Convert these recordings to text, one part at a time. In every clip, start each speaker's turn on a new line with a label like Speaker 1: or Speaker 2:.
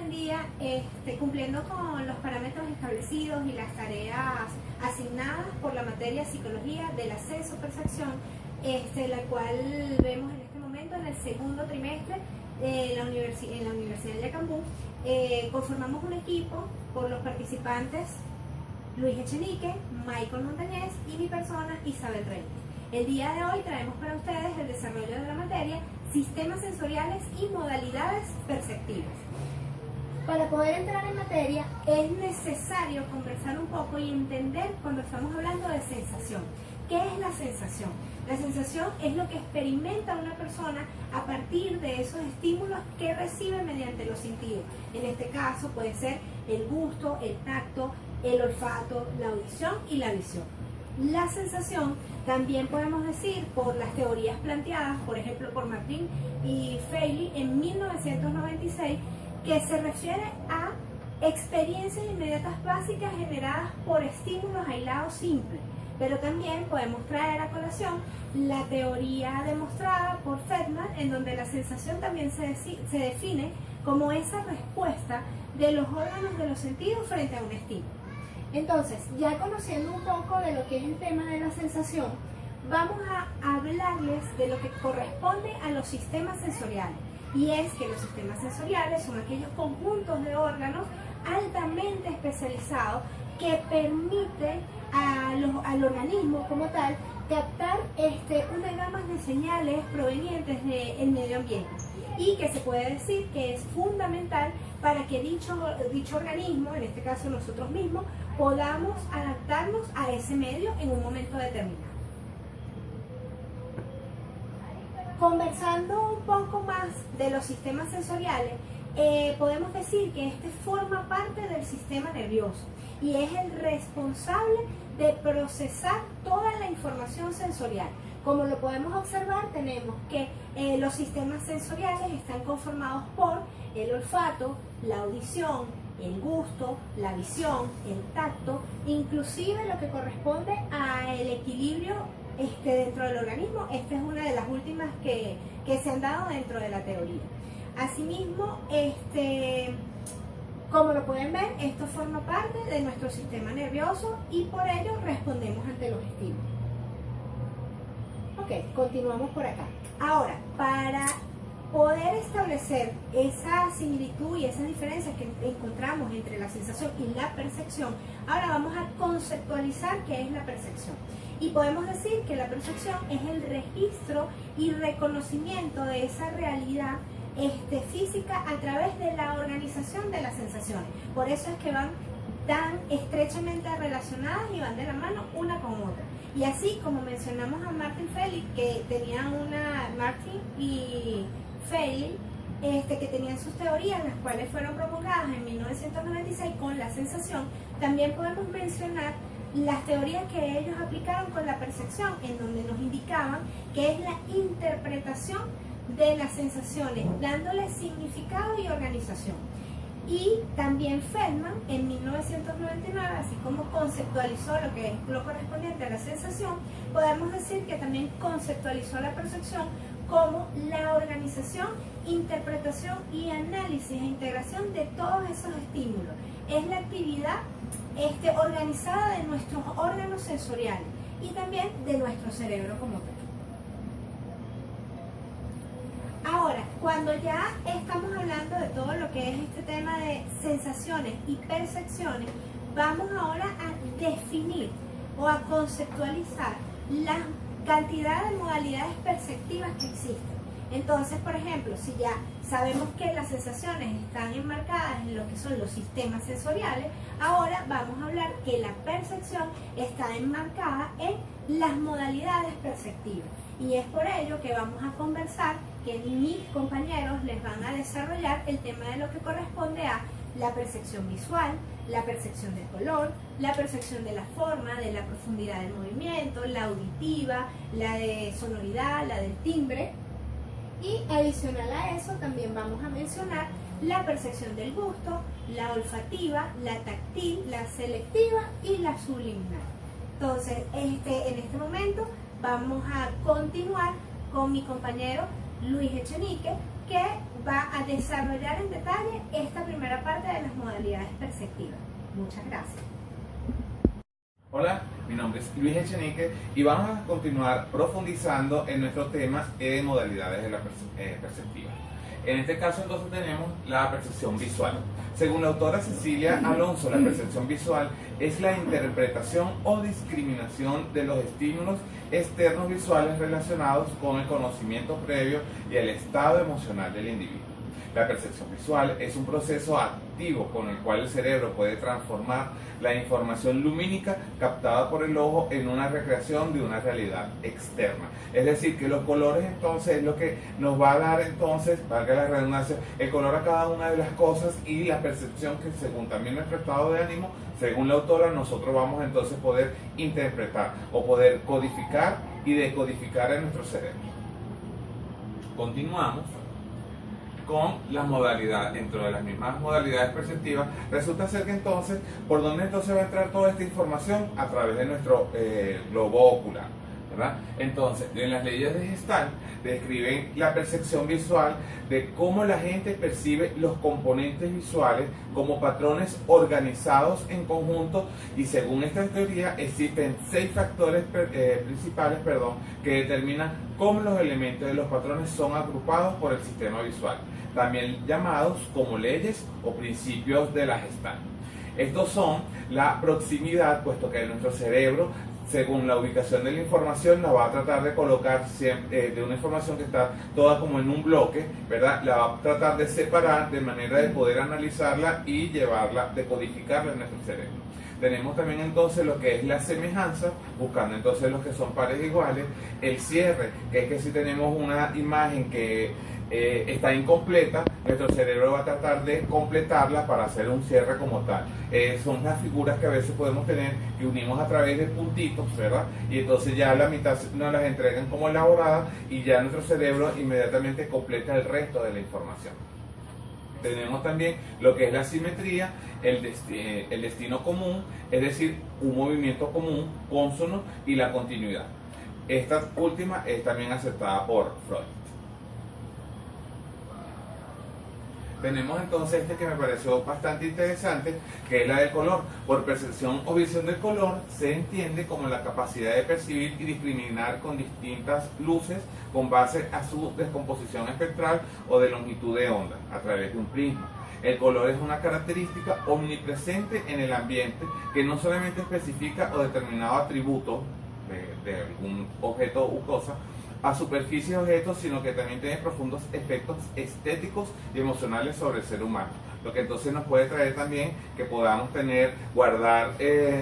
Speaker 1: en día cumpliendo con los parámetros establecidos y las tareas asignadas por la materia psicología de la sensopercepción, la cual vemos en este momento en el segundo trimestre en la Universidad de Yacambú. Conformamos un equipo por los participantes Luis Echenique, Michael Montañez y mi persona Isabel Reyes. El día de hoy traemos para ustedes el desarrollo de la materia sistemas sensoriales y modalidades perceptivas. Para poder entrar en materia es necesario conversar un poco y entender cuando estamos hablando de sensación. ¿Qué es la sensación? La sensación es lo que experimenta una persona a partir de esos estímulos que recibe mediante los sentidos. En este caso puede ser el gusto, el tacto, el olfato, la audición y la visión. La sensación también podemos decir por las teorías planteadas, por ejemplo por Martin y Feili en 1996, que se refiere a experiencias inmediatas básicas generadas por estímulos aislados simples. Pero también podemos traer a colación la teoría demostrada por Feldman, en donde la sensación también se define como esa respuesta de los órganos de los sentidos frente a un estímulo. Entonces, ya conociendo un poco de lo que es el tema de la sensación, vamos a hablarles de lo que corresponde a los sistemas sensoriales. Y es que los sistemas sensoriales son aquellos conjuntos de órganos altamente especializados que permiten al organismo como tal captar una gama de señales provenientes del medio ambiente, y que se puede decir que es fundamental para que dicho organismo, en este caso nosotros mismos, podamos adaptarnos a ese medio en un momento determinado. Conversando un poco más de los sistemas sensoriales, podemos decir que este forma parte del sistema nervioso y es el responsable de procesar toda la información sensorial. Como lo podemos observar, tenemos que los sistemas sensoriales están conformados por el olfato, la audición, el gusto, la visión, el tacto, inclusive lo que corresponde al equilibrio dentro del organismo. Esta es una de las últimas que se han dado dentro de la teoría. Asimismo, como lo pueden ver, esto forma parte de nuestro sistema nervioso y por ello respondemos ante los estímulos. Ok, continuamos por acá. Ahora, para poder establecer esa similitud y esas diferencias que encontramos entre la sensación y la percepción, ahora vamos a conceptualizar qué es la percepción. Y podemos decir que la percepción es el registro y reconocimiento de esa realidad física a través de la organización de las sensaciones. Por eso es que van tan estrechamente relacionadas y van de la mano una con otra. Y así como mencionamos a Martin Feili, que tenían Martin y Feili, que tenían sus teorías, las cuales fueron promulgadas en 1996 con la sensación, también podemos mencionar las teorías que ellos aplicaron con la percepción, en donde nos indicaban que es la interpretación de las sensaciones, dándole significado y organización. Y también Feldman en 1999, así como conceptualizó lo que es lo correspondiente a la sensación, podemos decir que también conceptualizó la percepción como la organización, interpretación y análisis e integración de todos esos estímulos. Es la actividad organizada de nuestros órganos sensoriales y también de nuestro cerebro como tal. Ahora, cuando ya estamos hablando de todo lo que es este tema de sensaciones y percepciones, vamos ahora a definir o a conceptualizar la cantidad de modalidades perceptivas que existen. Entonces, por ejemplo, si ya sabemos que las sensaciones están enmarcadas en lo que son los sistemas sensoriales, ahora vamos a hablar que la percepción está enmarcada en las modalidades perceptivas. Y es por ello que vamos a conversar, que mis compañeros les van a desarrollar el tema de lo que corresponde a la percepción visual, la percepción del color, la percepción de la forma, de la profundidad del movimiento, la auditiva, la de sonoridad, la del timbre. Y adicional a eso también vamos a mencionar la percepción del gusto, la olfativa, la táctil, la selectiva y la subliminal. Entonces, en este momento vamos a continuar con mi compañero Luis Echenique, que va a desarrollar en detalle esta primera parte de las modalidades perceptivas. Muchas gracias.
Speaker 2: Hola, mi nombre es Luis Echenique y vamos a continuar profundizando en nuestro tema de modalidades de la perceptiva. En este caso entonces tenemos la percepción visual. Según la autora Cecilia Alonso, la percepción visual es la interpretación o discriminación de los estímulos externos visuales relacionados con el conocimiento previo y el estado emocional del individuo. La percepción visual es un proceso activo con el cual el cerebro puede transformar la información lumínica captada por el ojo en una recreación de una realidad externa. Es decir, que los colores entonces es lo que nos va a dar entonces, valga la redundancia, el color a cada una de las cosas y la percepción que según también nuestro estado de ánimo, según la autora, nosotros vamos entonces a poder interpretar o poder codificar y decodificar en nuestro cerebro. Continuamos con las modalidades, dentro de las mismas modalidades perceptivas, resulta ser que entonces, ¿por dónde entonces va a entrar toda esta información? A través de nuestro globo ocular, ¿verdad? Entonces, en las leyes de Gestalt describen la percepción visual de cómo la gente percibe los componentes visuales como patrones organizados en conjunto, y según esta teoría existen 6 factores principales que determinan cómo los elementos de los patrones son agrupados por el sistema visual, también llamados como leyes o principios de la Gestalt. Estos son la proximidad, puesto que nuestro cerebro, según la ubicación de la información, la va a tratar de colocar siempre, de una información que está toda como en un bloque, ¿verdad? La va a tratar de separar de manera de poder analizarla y llevarla, decodificarla en nuestro cerebro. Tenemos también entonces lo que es la semejanza, buscando entonces los que son pares iguales, el cierre, que es que si tenemos una imagen que está incompleta, nuestro cerebro va a tratar de completarla para hacer un cierre como tal. Son las figuras que a veces podemos tener que unimos a través de puntitos, ¿verdad? Y entonces ya la mitad nos las entregan como elaboradas y ya nuestro cerebro inmediatamente completa el resto de la información. Tenemos también lo que es la simetría, el destino común, es decir, un movimiento común, cónsono, y la continuidad. Esta última es también aceptada por Freud. Tenemos entonces este que me pareció bastante interesante, que es la del color. Por percepción o visión del color se entiende como la capacidad de percibir y discriminar con distintas luces con base a su descomposición espectral o de longitud de onda a través de un prisma. El color es una característica omnipresente en el ambiente que no solamente especifica o determinado atributo de algún objeto u cosa a superficies de objetos, sino que también tiene profundos efectos estéticos y emocionales sobre el ser humano. Lo que entonces nos puede traer también que podamos guardar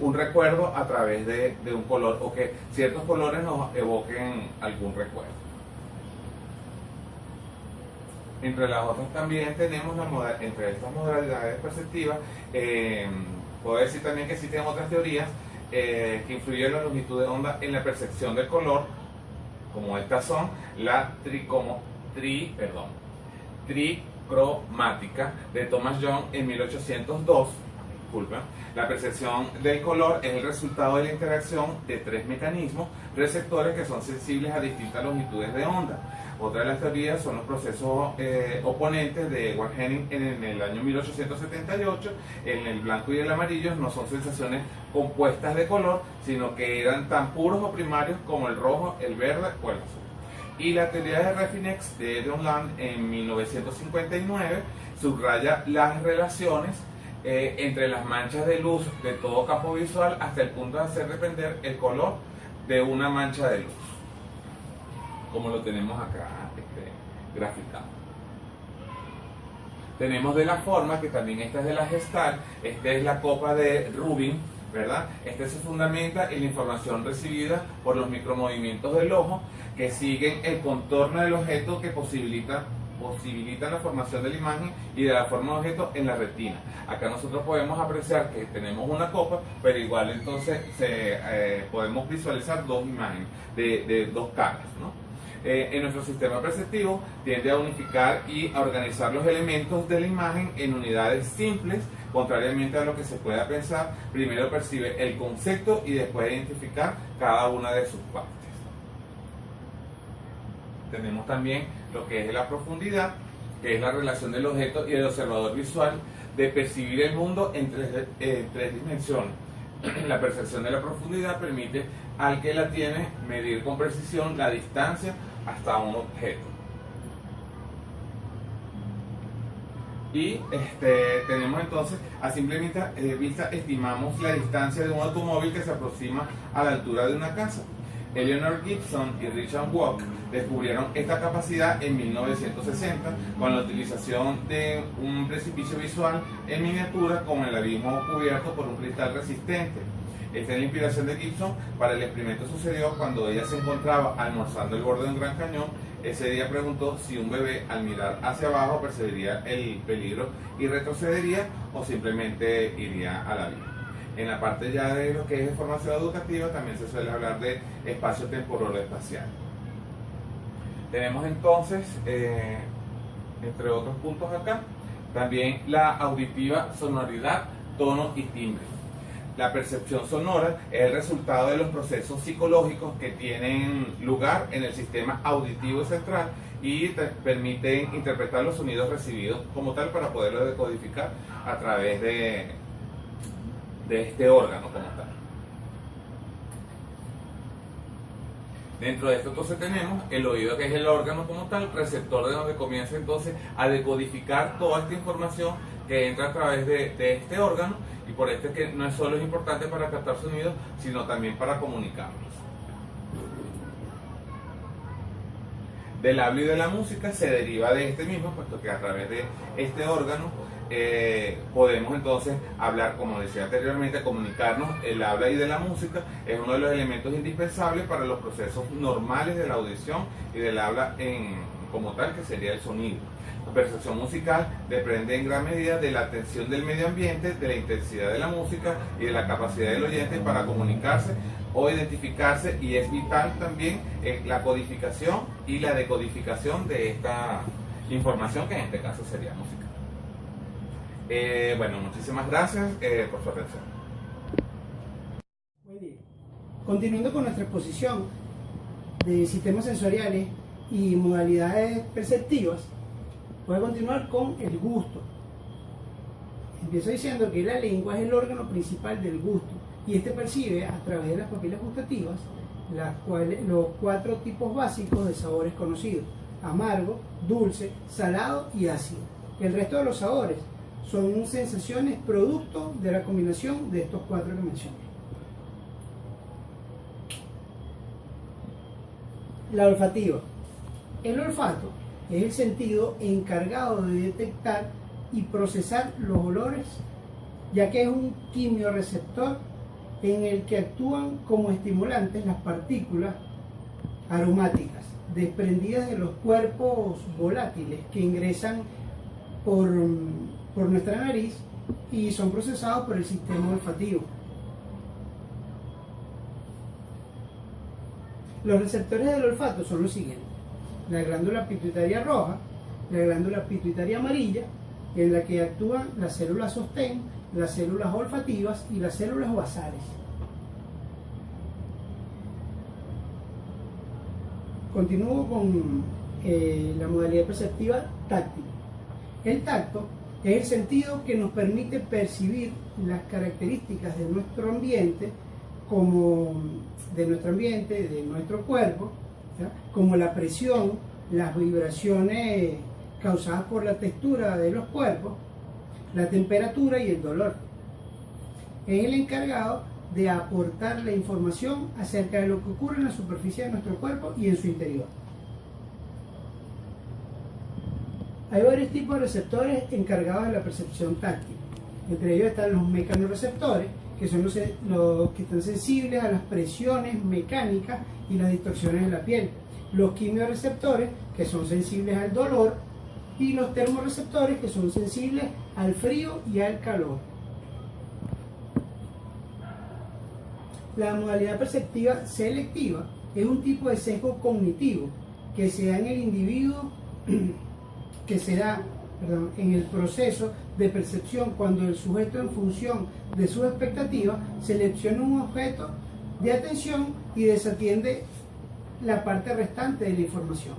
Speaker 2: un recuerdo a través de un color, o que ciertos colores nos evoquen algún recuerdo. Entre las otras también tenemos entre estas modalidades perceptivas, puedo decir también que existen otras teorías que influyen la longitud de onda en la percepción del color, como estas son la tricromática de Thomas Young en 1802. Disculpa. La percepción del color es el resultado de la interacción de 3 mecanismos receptores que son sensibles a distintas longitudes de onda. Otra de las teorías son los procesos oponentes de Edward Henning en el año 1878. En el blanco y el amarillo no son sensaciones compuestas de color, sino que eran tan puros o primarios como el rojo, el verde o el azul. Y la teoría de Refinex de Edwin Land en 1959 subraya las relaciones entre las manchas de luz de todo campo visual hasta el punto de hacer depender el color de una mancha de luz, como lo tenemos acá graficado. Tenemos de la forma, que también esta es de la Gestalt, esta es la copa de Rubin, ¿verdad? Este se fundamenta en la información recibida por los micromovimientos del ojo que siguen el contorno del objeto, que posibilitan la formación de la imagen y de la forma del objeto en la retina. Acá nosotros podemos apreciar que tenemos una copa, pero igual entonces podemos visualizar dos imágenes de dos caras, ¿no? En nuestro sistema perceptivo tiende a unificar y a organizar los elementos de la imagen en unidades simples, contrariamente a lo que se pueda pensar. Primero percibe el concepto y después identificar cada una de sus partes. Tenemos también lo que es la profundidad, que es la relación del objeto y el observador visual de percibir el mundo en tres dimensiones. La percepción de la profundidad permite al que la tiene medir con precisión la distancia hasta un objeto. Y tenemos entonces, a simple vista, estimamos la distancia de un automóvil que se aproxima a la altura de una casa. Eleanor Gibson y Richard Walk descubrieron esta capacidad en 1960 con la utilización de un precipicio visual en miniatura con el abismo cubierto por un cristal resistente. Esta es la inspiración de Gibson para el experimento. Sucedió cuando ella se encontraba almorzando el borde de un gran cañón. Ese día preguntó si un bebé al mirar hacia abajo percibiría el peligro y retrocedería o simplemente iría al abismo. En la parte ya de lo que es formación educativa también se suele hablar de espacio temporal espacial. Tenemos entonces, entre otros puntos acá, también la auditiva, sonoridad, tono y timbre. La percepción sonora es el resultado de los procesos psicológicos que tienen lugar en el sistema auditivo central y permiten interpretar los sonidos recibidos como tal para poderlos decodificar a través de este órgano como tal. Dentro de esto entonces tenemos el oído, que es el órgano como tal, receptor, de donde comienza entonces a decodificar toda esta información que entra a través de este órgano, y por esto es que no es solo importante para captar sonidos, sino también para comunicarlos. Del habla y de la música se deriva de este mismo, puesto que a través de este órgano podemos entonces hablar, como decía anteriormente, comunicarnos. El habla y de la música es uno de los elementos indispensables para los procesos normales de la audición y del habla como tal, que sería el sonido. La percepción musical depende en gran medida de la atención del medio ambiente, de la intensidad de la música y de la capacidad del oyente para comunicarse o identificarse, y es vital también la codificación y la decodificación de esta información, que en este caso sería música. Bueno, muchísimas gracias por su atención.
Speaker 3: Muy bien. Continuando con nuestra exposición de sistemas sensoriales y modalidades perceptivas, voy a continuar con el gusto. Empiezo diciendo que la lengua es el órgano principal del gusto, y este percibe a través de las papilas gustativas los 4 tipos básicos de sabores conocidos: amargo, dulce, salado y ácido. El resto de los sabores son sensaciones producto de la combinación de estos 4 que mencioné. La olfativa. El olfato es el sentido encargado de detectar y procesar los olores, ya que es un quimioreceptor en el que actúan como estimulantes las partículas aromáticas desprendidas de los cuerpos volátiles que ingresan por nuestra nariz y son procesados por el sistema olfativo. Los receptores del olfato son los siguientes: la glándula pituitaria roja, la glándula pituitaria amarilla, en la que actúan las células sostén, las células olfativas y las células basales. Continúo con la modalidad perceptiva táctil. El tacto es el sentido que nos permite percibir las características de nuestro ambiente, de nuestro cuerpo, ¿ya?, como la presión, las vibraciones causadas por la textura de los cuerpos, la temperatura y el dolor. Es el encargado de aportar la información acerca de lo que ocurre en la superficie de nuestro cuerpo y en su interior. Hay varios tipos de receptores encargados de la percepción táctil. Entre ellos están los mecanorreceptores, que son los que están sensibles a las presiones mecánicas y las distorsiones de la piel. Los quimioreceptores, que son sensibles al dolor, y los termorreceptores, que son sensibles al frío y al calor. La modalidad perceptiva selectiva es un tipo de sesgo cognitivo que se da en el individuo, en el proceso de percepción, cuando el sujeto, en función de sus expectativas, selecciona un objeto de atención y desatiende la parte restante de la información.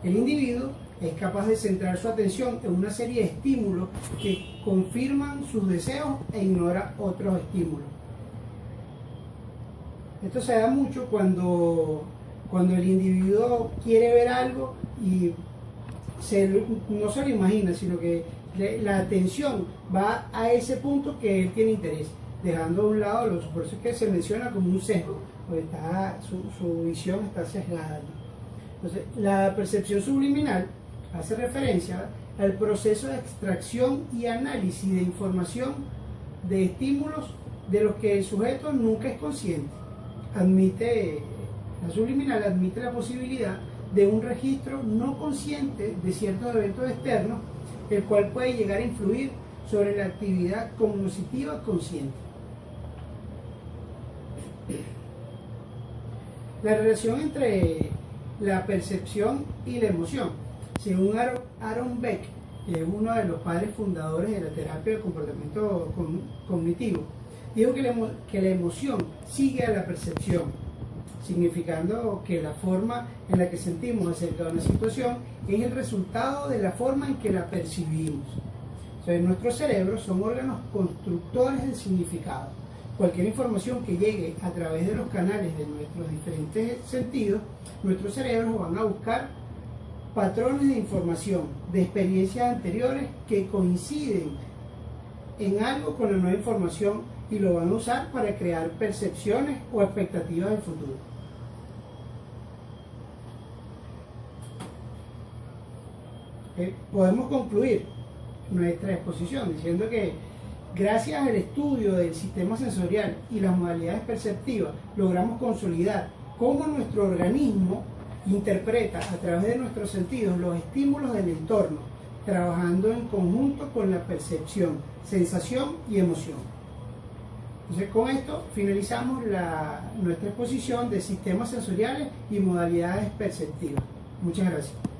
Speaker 3: El individuo es capaz de centrar su atención en una serie de estímulos que confirman sus deseos e ignora otros estímulos. Esto se da mucho cuando el individuo quiere ver algo y no se lo imagina, sino que la atención va a ese punto que él tiene interés, dejando a un lado por eso es que se menciona como un sesgo, porque su visión está sesgada. Entonces, la percepción subliminal hace referencia al proceso de extracción y análisis de información de estímulos de los que el sujeto nunca es consciente. La subliminal admite la posibilidad de un registro no consciente de ciertos eventos externos, el cual puede llegar a influir sobre la actividad cognitiva consciente. La relación entre la percepción y la emoción. Según Aaron Beck, que es uno de los padres fundadores de la terapia del comportamiento cognitivo, dijo que la emoción sigue a la percepción, significando que la forma en la que sentimos acerca de una situación es el resultado de la forma en que la percibimos. Entonces, nuestros cerebros son órganos constructores del significado. Cualquier información que llegue a través de los canales de nuestros diferentes sentidos, nuestros cerebros van a buscar patrones de información de experiencias anteriores que coinciden en algo con la nueva información y lo van a usar para crear percepciones o expectativas del futuro. Podemos concluir nuestra exposición diciendo que gracias al estudio del sistema sensorial y las modalidades perceptivas logramos consolidar cómo nuestro organismo interpreta a través de nuestros sentidos los estímulos del entorno, trabajando en conjunto con la percepción, sensación y emoción. Entonces, con esto finalizamos nuestra exposición de sistemas sensoriales y modalidades perceptivas. Muchas gracias.